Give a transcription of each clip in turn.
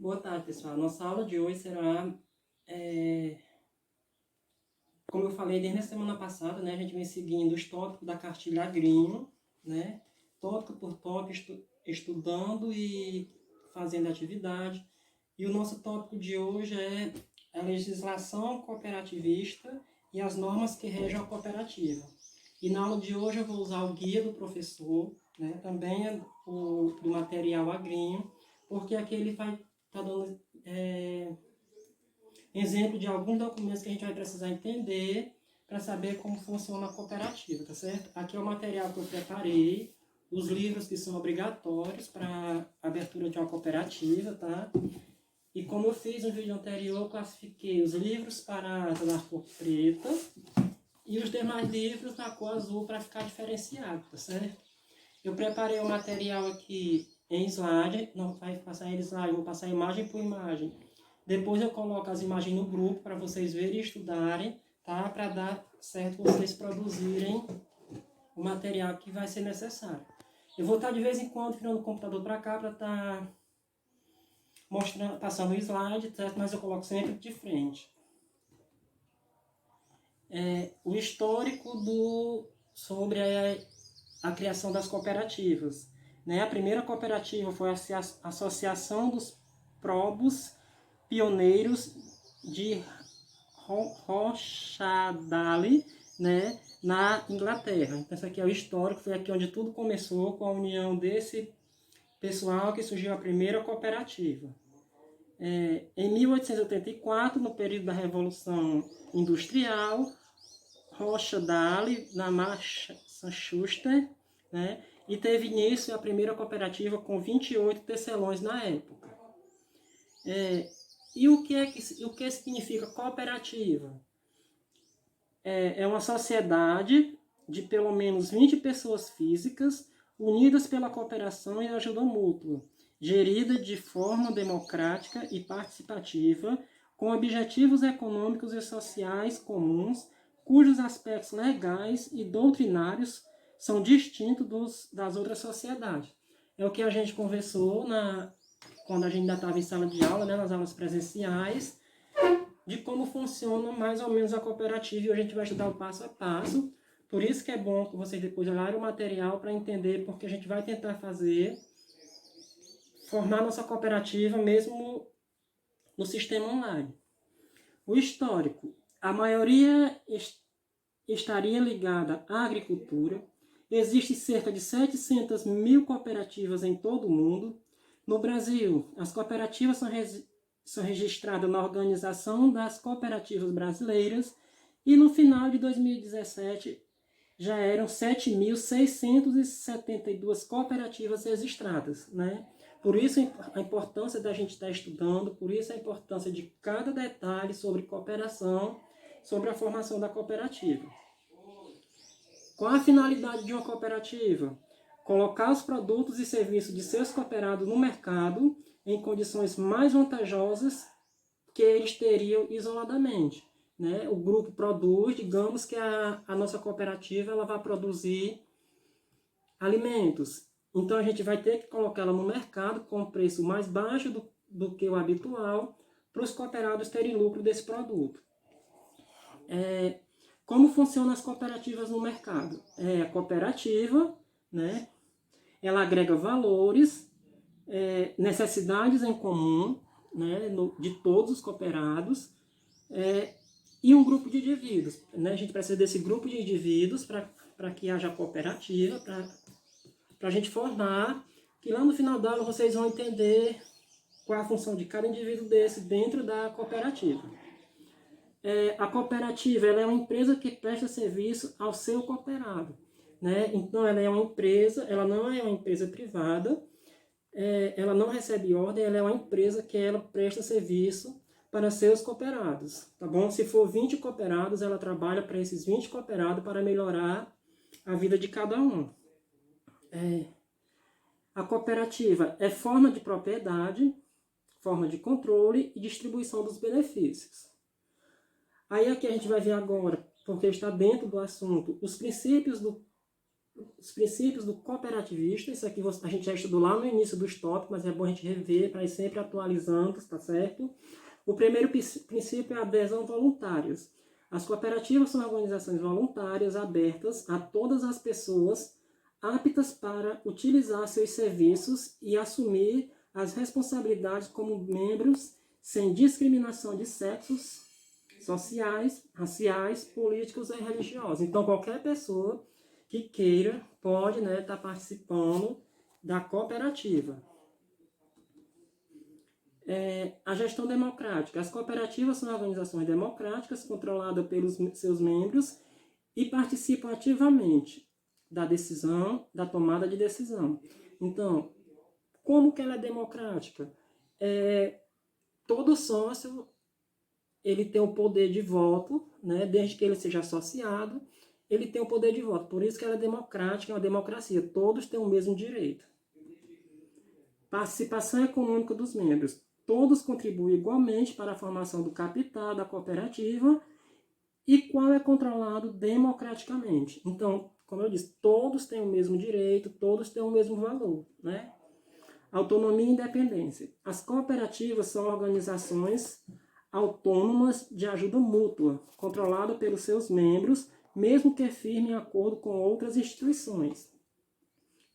Boa tarde, pessoal. Nossa aula de hoje será, como eu falei desde a semana passada, né, a gente vem seguindo os tópicos da cartilha Agrinho, né, tópico por tópico, estudando e fazendo atividade. E o nosso tópico de hoje é a legislação cooperativista e as normas que regem a cooperativa. E na aula de hoje eu vou usar o guia do professor, né, também do material Agrinho, porque aqui ele vai estar dando exemplo de alguns documentos que a gente vai precisar entender para saber como funciona a cooperativa, tá certo? Aqui é o material que eu preparei, os livros que são obrigatórios para a abertura de uma cooperativa, tá? E como eu fiz no vídeo anterior, eu classifiquei os livros para a cor preta e os demais livros na cor azul para ficar diferenciado, tá certo? Eu preparei o material aqui em slide, não vai passar em slide, vou passar imagem por imagem. Depois eu coloco as imagens no grupo para vocês verem e estudarem, tá? Para dar certo vocês produzirem o material que vai ser necessário. Eu vou estar de vez em quando virando o computador para cá para estar mostrando, passando o slide, certo? Mas eu coloco sempre de frente. O histórico sobre a criação das cooperativas. Né? A primeira cooperativa foi a Associação dos Probos Pioneiros de Rochdale, né, na Inglaterra. Então, isso aqui é o histórico, foi aqui onde tudo começou, com a união desse pessoal que surgiu a primeira cooperativa. Em 1884, no período da Revolução Industrial, Rochdale, na Massachusetts, né, e teve início a primeira cooperativa com 28 tecelões na época. E o que significa cooperativa? É uma sociedade de pelo menos 20 pessoas físicas unidas pela cooperação e ajuda mútua, gerida de forma democrática e participativa, com objetivos econômicos e sociais comuns, cujos aspectos legais e doutrinários são distintos das outras sociedades. É o que a gente conversou quando a gente ainda estava em sala de aula, né, nas aulas presenciais, de como funciona mais ou menos a cooperativa, e hoje a gente vai estudar o passo a passo. Por isso que é bom que vocês depois olharem o material para entender, porque a gente vai tentar formar nossa cooperativa mesmo no sistema online. O histórico. A maioria estaria ligada à agricultura. Existem cerca de 700 mil cooperativas em todo o mundo. No Brasil, as cooperativas são registradas na Organização das Cooperativas Brasileiras e no final de 2017 já eram 7.672 cooperativas registradas, né? Por isso a importância da gente estar estudando, por isso a importância de cada detalhe sobre cooperação, sobre a formação da cooperativa. Qual a finalidade de uma cooperativa? Colocar os produtos e serviços de seus cooperados no mercado em condições mais vantajosas que eles teriam isoladamente. Né? O grupo produz, digamos que a nossa cooperativa ela vai produzir alimentos. Então a gente vai ter que colocá-la no mercado com preço mais baixo do que o habitual para os cooperados terem lucro desse produto. Como funcionam as cooperativas no mercado? A cooperativa, né, ela agrega valores, necessidades em comum, né, de todos os cooperados, e um grupo de indivíduos. Né? A gente precisa desse grupo de indivíduos para que haja cooperativa, para a gente formar, que lá no final da aula vocês vão entender qual é a função de cada indivíduo desse dentro da cooperativa. A cooperativa ela é uma empresa que presta serviço ao seu cooperado. Né? Então ela é uma empresa, ela não é uma empresa privada, ela não recebe ordem, ela é uma empresa que ela presta serviço para seus cooperados, tá bom? Se for 20 cooperados, ela trabalha para esses 20 cooperados para melhorar a vida de cada um. A cooperativa é forma de propriedade, forma de controle e distribuição dos benefícios. Aí aqui a gente vai ver agora, porque está dentro do assunto, os princípios os princípios do cooperativista. Isso aqui a gente já estudou lá no início dos tópicos, mas é bom a gente rever para ir sempre atualizando, tá certo? O primeiro princípio é a adesão voluntários. As cooperativas são organizações voluntárias abertas a todas as pessoas aptas para utilizar seus serviços e assumir as responsabilidades como membros sem discriminação de sexos, sociais, raciais, políticos e religiosos. Então, qualquer pessoa que queira pode estar participando da cooperativa. A gestão democrática. As cooperativas são organizações democráticas controladas pelos seus membros e participam ativamente da decisão, da tomada de decisão. Então, como que ela é democrática? Todo sócio ele tem o poder de voto, né? Desde que ele seja associado, ele tem o poder de voto. Por isso que ela é democrática, é uma democracia. Todos têm o mesmo direito. Participação econômica dos membros. Todos contribuem igualmente para a formação do capital da cooperativa e qual é controlado democraticamente. Então, como eu disse, todos têm o mesmo direito, todos têm o mesmo valor, né? Autonomia e independência. As cooperativas são organizações autônomas de ajuda mútua, controladas pelos seus membros, mesmo que firmem acordo com outras instituições.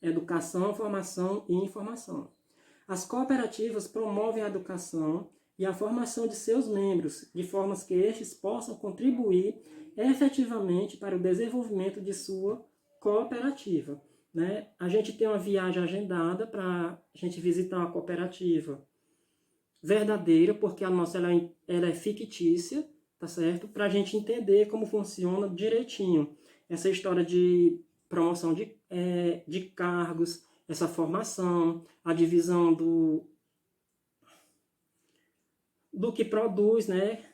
Educação, formação e informação. As cooperativas promovem a educação e a formação de seus membros, de forma que estes possam contribuir efetivamente para o desenvolvimento de sua cooperativa, né? A gente tem uma viagem agendada para a gente visitar uma cooperativa verdadeira, porque a nossa ela é fictícia, tá certo? Para a gente entender como funciona direitinho essa história de promoção de cargos, essa formação, a divisão do que produz, né?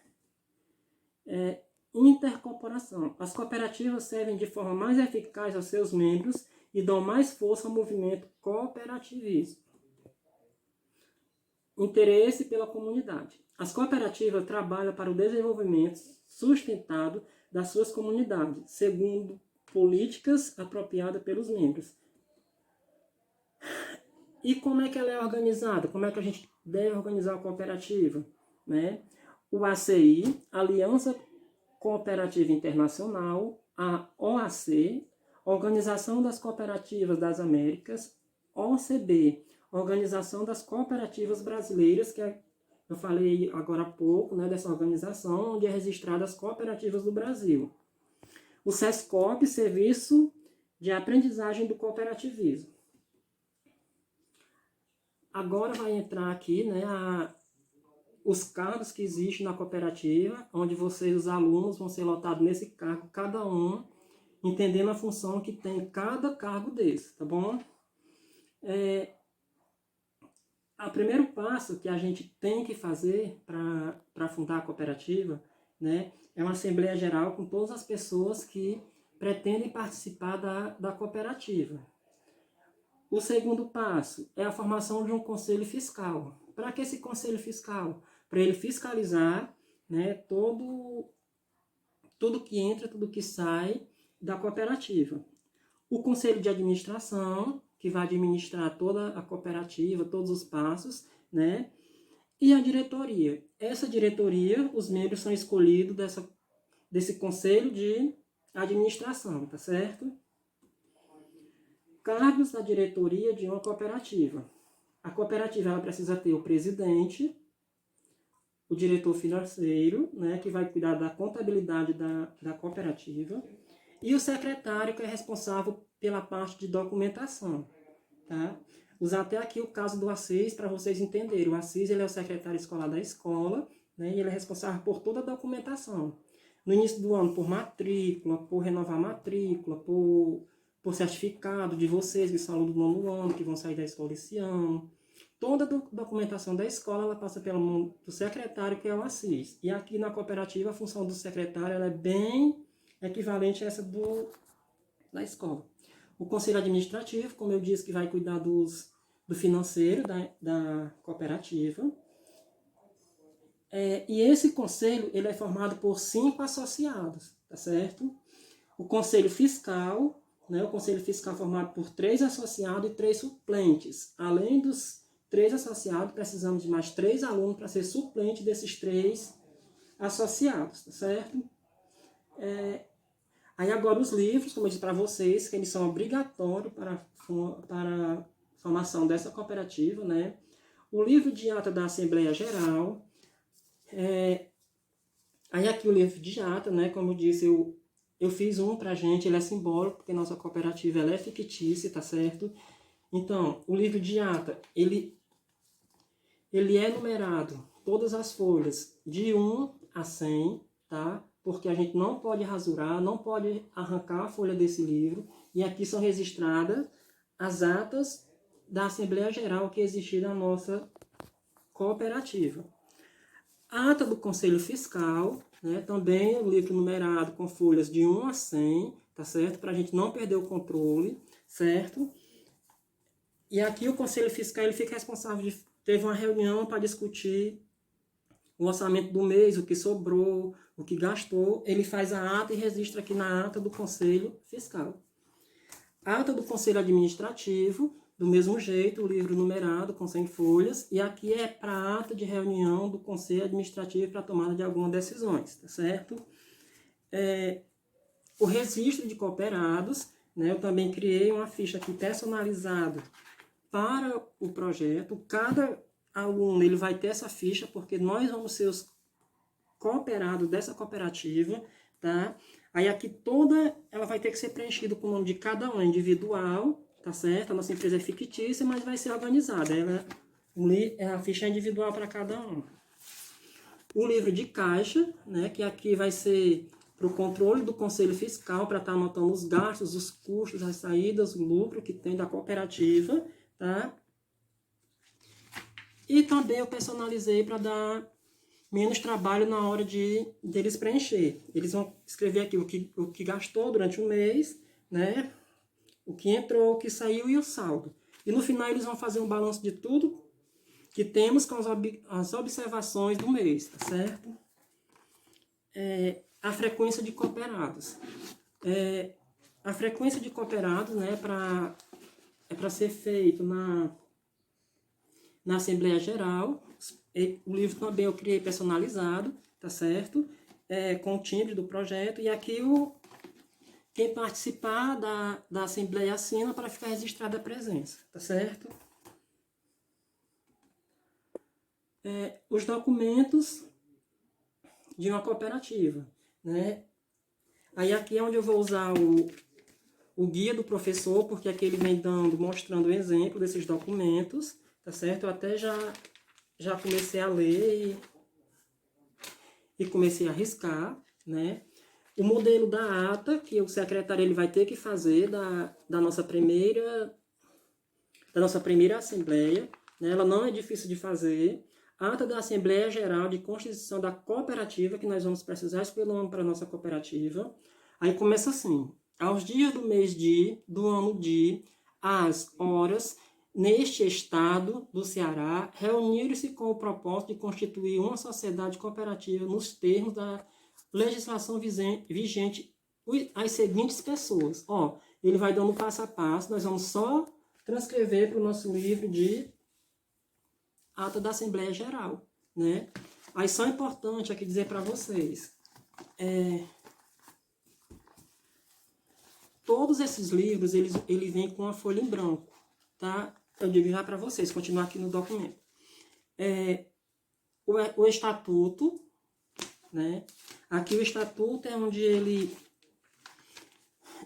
Intercorporação. As cooperativas servem de forma mais eficaz aos seus membros e dão mais força ao movimento cooperativismo. Interesse pela comunidade. As cooperativas trabalham para o desenvolvimento sustentado das suas comunidades, segundo políticas apropriadas pelos membros. E como é que ela é organizada? Como é que a gente deve organizar a cooperativa? Né? O ACI, Aliança Cooperativa Internacional, a OAC, Organização das Cooperativas das Américas, OCB, Organização das Cooperativas Brasileiras, que eu falei agora há pouco, né, dessa organização, onde é registrada as cooperativas do Brasil. O SESCOP, Serviço de Aprendizagem do Cooperativismo. Agora vai entrar aqui, né, os cargos que existem na cooperativa, onde vocês, os alunos, vão ser lotados nesse cargo, cada um, entendendo a função que tem cada cargo desse, tá bom? O primeiro passo que a gente tem que fazer para fundar a cooperativa, né, é uma assembleia geral com todas as pessoas que pretendem participar da cooperativa. O segundo passo é a formação de um conselho fiscal. Para que esse conselho fiscal? Para ele fiscalizar, né, tudo que entra, tudo que sai da cooperativa. O conselho de administração, que vai administrar toda a cooperativa, todos os passos, né? E a diretoria. Essa diretoria, os membros são escolhidos desse conselho de administração, tá certo? Cargos da diretoria de uma cooperativa. A cooperativa ela precisa ter o presidente, o diretor financeiro, né, que vai cuidar da contabilidade da cooperativa, e o secretário, que é responsável pela parte de documentação. Tá? Usar até aqui o caso do Assis para vocês entenderem. O Assis ele é o secretário escolar da escola, né, e ele é responsável por toda a documentação. No início do ano, por matrícula, por renovar matrícula, por certificado de vocês que são alunos do nono ano, que vão sair da escola esse ano. Toda a documentação da escola ela passa pelo mão do secretário, que é o Assis. E aqui na cooperativa, a função do secretário ela é bem equivalente a essa da escola. O conselho administrativo, como eu disse, que vai cuidar do financeiro da cooperativa. E esse conselho ele é formado por 5 associados, tá certo? O conselho fiscal, né, o Conselho Fiscal formado por 3 associados e 3 suplentes. Além dos 3 associados, precisamos de mais 3 alunos para ser suplente desses 3 associados, tá certo? Aí agora os livros, como eu disse para vocês, que eles são obrigatórios para a formação dessa cooperativa, né? O livro de ata da Assembleia Geral, aí aqui o livro de ata, né? Como eu disse, eu fiz um pra gente, ele é simbólico, porque nossa cooperativa ela é fictícia, tá certo? Então, o livro de ata, ele é numerado, todas as folhas, de 1 a 100, tá? Porque a gente não pode rasurar, não pode arrancar a folha desse livro. E aqui são registradas as atas da Assembleia Geral que existiu na nossa cooperativa. A ata do Conselho Fiscal, né? Também o livro numerado com folhas de 1 a 100, tá certo? Para a gente não perder o controle, certo? E aqui o Conselho Fiscal ele fica responsável de... Teve uma reunião para discutir o orçamento do mês, o que sobrou, o que gastou, ele faz a ata e registra aqui na ata do Conselho Fiscal. A ata do Conselho Administrativo, do mesmo jeito, o livro numerado com 100 folhas, e aqui é para a ata de reunião do Conselho Administrativo para a tomada de algumas decisões, tá certo? O registro de cooperados, né, eu também criei uma ficha aqui personalizada para o projeto. Cada aluno ele vai ter essa ficha, porque nós vamos ser os cooperados dessa cooperativa, tá? Aí aqui toda ela vai ter que ser preenchida com o nome de cada um individual, tá certo? A nossa empresa é fictícia, mas vai ser organizada. A ficha é individual para cada um. O livro de caixa, né? Que aqui vai ser para o controle do Conselho Fiscal, para estar anotando os gastos, os custos, as saídas, o lucro que tem da cooperativa, tá? E também eu personalizei para dar menos trabalho na hora de eles preencher. Eles vão escrever aqui o que gastou durante o mês, né? O que entrou, o que saiu e o saldo. E no final eles vão fazer um balanço de tudo que temos com as observações do mês, tá certo? A frequência de cooperados. A frequência de cooperados, né, é para ser feito na Assembleia Geral. O livro também eu criei personalizado, tá certo? Com o timbre do projeto. E aqui quem participar da Assembleia assina para ficar registrada a presença, tá certo? Os documentos de uma cooperativa, né? Aí aqui é onde eu vou usar o guia do professor, porque aqui ele vem mostrando o exemplo desses documentos, tá certo? Eu até já comecei a ler e comecei a riscar, né? O modelo da ata, que o secretário ele vai ter que fazer da nossa primeira assembleia, né? Ela não é difícil de fazer. Ata da Assembleia Geral de Constituição da Cooperativa, que nós vamos precisar escolher o nome para a nossa cooperativa. Aí começa assim: aos dias do mês do ano às horas, neste estado do Ceará, reuniram-se com o propósito de constituir uma sociedade cooperativa nos termos da legislação vigente as seguintes pessoas. Ó, ele vai dando passo a passo, nós vamos só transcrever para o nosso livro de ata da Assembleia Geral, né? Aí só é importante aqui dizer para vocês, todos esses livros, ele vem com uma folha em branco, tá? Eu digo já para vocês, continuar aqui no documento. O estatuto, né? Aqui o estatuto é onde ele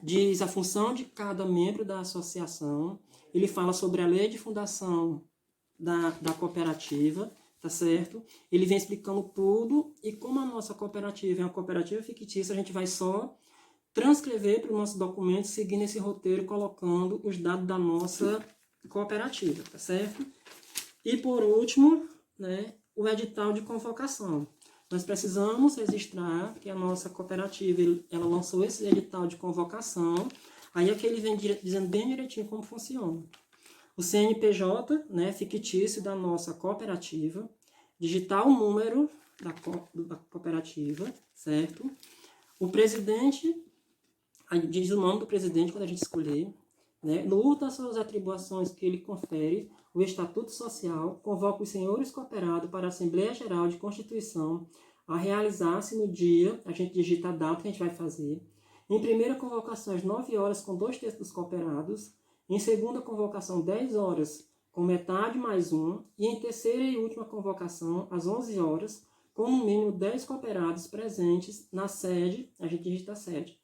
diz a função de cada membro da associação. Ele fala sobre a lei de fundação da cooperativa, tá certo? Ele vem explicando tudo, e como a nossa cooperativa é uma cooperativa fictícia, a gente vai só transcrever para o nosso documento, seguindo esse roteiro, colocando os dados da nossa cooperativa, tá certo? E por último, né, o edital de convocação. Nós precisamos registrar que a nossa cooperativa, ela lançou esse edital de convocação. Aí aqui ele vem dizendo bem direitinho como funciona. O CNPJ, né, fictício da nossa cooperativa, digitar o número da cooperativa, certo? O presidente Aí diz o nome do presidente quando a gente escolher, né? No uso das suas atribuições que ele confere, o Estatuto Social convoca os senhores cooperados para a Assembleia Geral de Constituição a realizar-se no dia, a gente digita a data que a gente vai fazer, em primeira convocação às 9 horas com 2/3 dos cooperados, em segunda convocação 10 horas com metade mais um, e em terceira e última convocação às 11 horas, com no mínimo 10 cooperados presentes na sede, a gente digita a sede,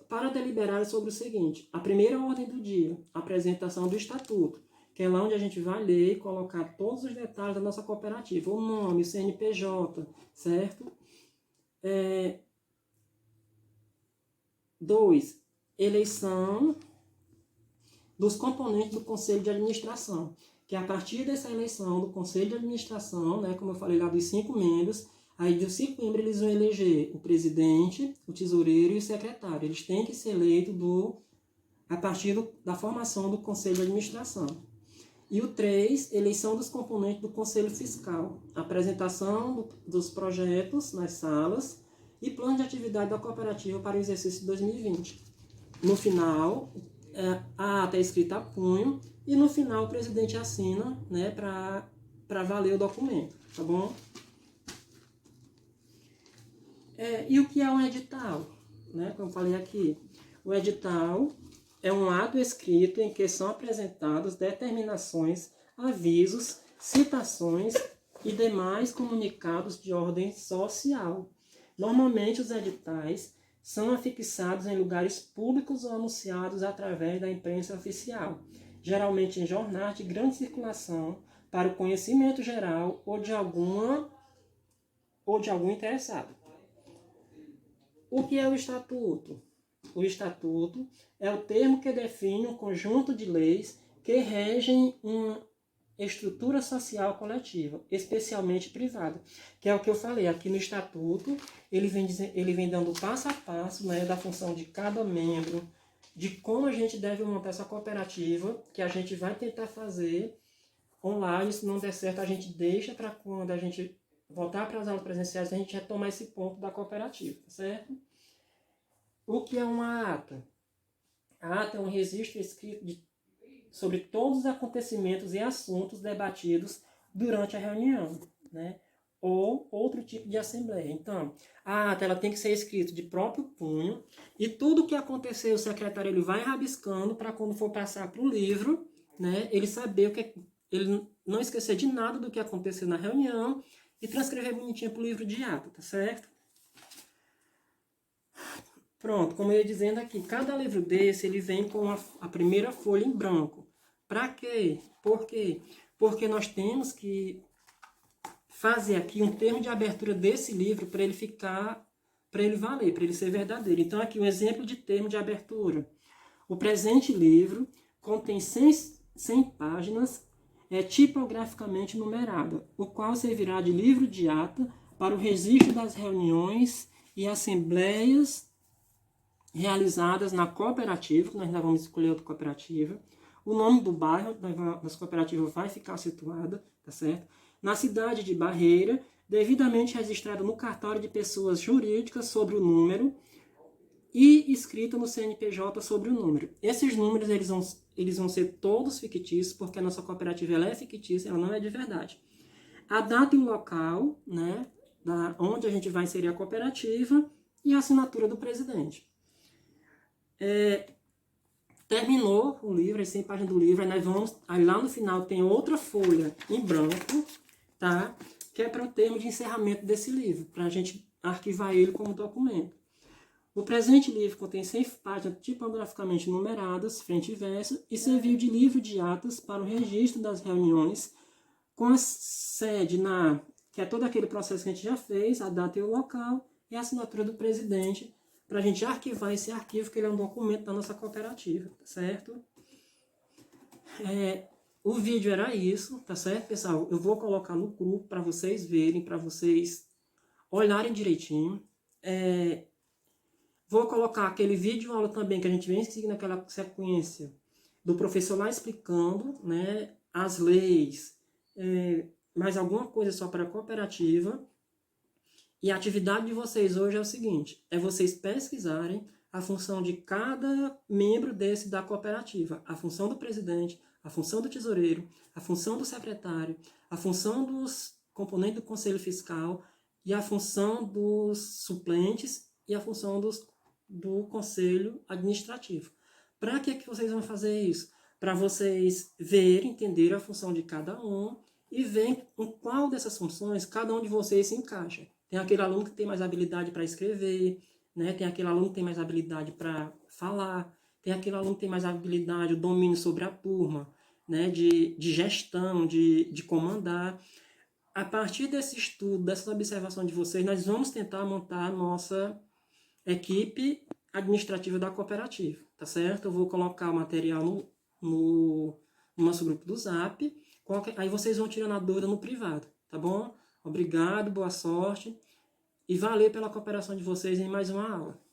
para deliberar sobre o seguinte: a primeira ordem do dia, a apresentação do estatuto, que é lá onde a gente vai ler e colocar todos os detalhes da nossa cooperativa, o nome, o CNPJ, certo? 2. Eleição dos componentes do Conselho de Administração, que a partir dessa eleição do Conselho de Administração, né, como eu falei lá dos 5 membros, aí dos 5 membros eles vão eleger o presidente, o tesoureiro e o secretário. Eles têm que ser eleitos a partir da formação do Conselho de Administração. E o 3, eleição dos componentes do Conselho Fiscal, apresentação dos projetos nas salas e plano de atividade da cooperativa para o exercício de 2020. No final, a ata é escrita a punho e no final o presidente assina, né, para valer o documento, tá bom? E o que é um edital? Né, como eu falei aqui, o edital é um ato escrito em que são apresentadas determinações, avisos, citações e demais comunicados de ordem social. Normalmente os editais são afixados em lugares públicos ou anunciados através da imprensa oficial, geralmente em jornais de grande circulação, para o conhecimento geral ou de algum interessado. O que é o Estatuto? O Estatuto é o termo que define um conjunto de leis que regem uma estrutura social coletiva, especialmente privada, que é o que eu falei aqui no Estatuto. Ele vem dando passo a passo, né, da função de cada membro, de como a gente deve montar essa cooperativa, que a gente vai tentar fazer online. Se não der certo, a gente deixa para quando a gente voltar para as aulas presenciais, a gente retomar esse ponto da cooperativa, tá certo? O que é uma ata? A ata é um registro escrito sobre todos os acontecimentos e assuntos debatidos durante a reunião, né? Ou outro tipo de assembleia. Então, a ata ela tem que ser escrita de próprio punho e tudo o que acontecer, o secretário ele vai rabiscando para quando for passar para o livro, né, ele saber ele não esquecer de nada do que aconteceu na reunião e transcrever bonitinho para o livro de ata, tá certo? Pronto, como eu ia dizendo aqui, cada livro desse ele vem com a primeira folha em branco. Para quê? Por quê? Porque nós temos que fazer aqui um termo de abertura desse livro para ele valer, para ele ser verdadeiro. Então aqui um exemplo de termo de abertura. O presente livro contém 100 páginas, tipograficamente numerada, o qual servirá de livro de ata para o registro das reuniões e assembleias realizadas na cooperativa, que nós ainda vamos escolher outra cooperativa. O nome do bairro das cooperativas vai ficar situada, tá certo? Na cidade de Barreira, devidamente registrada no cartório de pessoas jurídicas sobre o número e escrita no CNPJ sobre o número. Esses números eles vão ser todos fictícios, porque a nossa cooperativa ela é fictícia, ela não é de verdade. A data e o local, né, onde a gente vai inserir a cooperativa e a assinatura do presidente. Terminou o livro, as 100 páginas do livro, aí lá no final tem outra folha em branco, tá? Que é para o termo de encerramento desse livro, para a gente arquivar ele como documento. O presente livro contém 100 páginas tipograficamente numeradas, frente e verso, e serviu de livro de atas para o registro das reuniões, com a sede que é todo aquele processo que a gente já fez, a data e o local, e a assinatura do presidente, para a gente arquivar esse arquivo, que ele é um documento da nossa cooperativa, tá certo? O vídeo era isso, tá certo, pessoal? Eu vou colocar no grupo para vocês verem, para vocês olharem direitinho. Vou colocar aquele vídeo aula também, que a gente vem seguindo aquela sequência do professor lá explicando, né, as leis, mais alguma coisa só para a cooperativa. E a atividade de vocês hoje é o seguinte, é vocês pesquisarem a função de cada membro da cooperativa, a função do presidente, a função do tesoureiro, a função do secretário, a função dos componentes do conselho fiscal e a função dos suplentes e a função do conselho administrativo. Para que vocês vão fazer isso? Para vocês verem, entender a função de cada um e ver em qual dessas funções cada um de vocês se encaixa. Tem aquele aluno que tem mais habilidade para escrever, né? Tem aquele aluno que tem mais habilidade para falar, tem aquele aluno que tem mais habilidade, o domínio sobre a turma, né? de gestão, de comandar. A partir desse estudo, dessa observação de vocês, nós vamos tentar montar a nossa equipe administrativa da cooperativa, tá certo? Eu vou colocar o material no nosso grupo do Zap, aí vocês vão tirando a dúvida no privado, tá bom? Obrigado, boa sorte e valeu pela cooperação de vocês em mais uma aula.